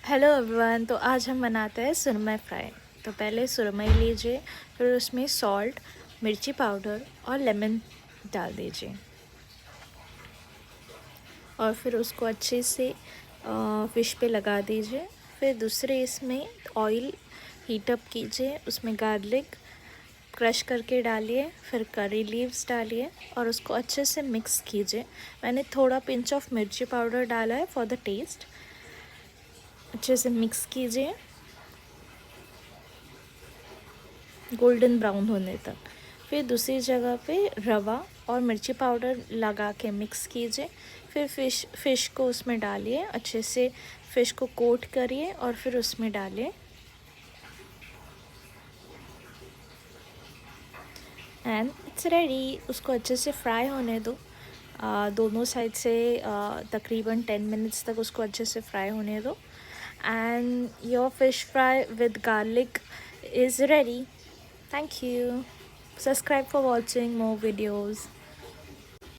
Hello everyone. तो आज हम बनाते हैं सुरमई फ्राई। तो पहले सुरमई लीजिए, फिर उसमें सॉल्ट, मिर्ची पाउडर और लेमन डाल दीजिए और फिर उसको अच्छे से फ़िश पे लगा दीजिए। फिर दूसरे इसमें ऑयल हीट अप कीजिए, उसमें गार्लिक क्रश करके डालिए, फिर करी लीव्स डालिए और उसको अच्छे से मिक्स कीजिए। मैंने थोड़ा पिंच ऑफ मिर्ची पाउडर डाला है फॉर द टेस्ट। अच्छे से मिक्स कीजिए गोल्डन ब्राउन होने तक। फिर दूसरी जगह पे रवा और मिर्ची पाउडर लगा के मिक्स कीजिए। फिर फ़िश को उसमें डालिए, अच्छे से फ़िश को कोट करिए और फिर उसमें डालिए एंड इट्स रेडी। उसको अच्छे से फ्राई होने दो, दोनों साइड से तकरीबन 10 मिनट्स तक उसको अच्छे से फ्राई होने दो and your fish fry with garlic is ready. Thank you. Subscribe for watching more videos.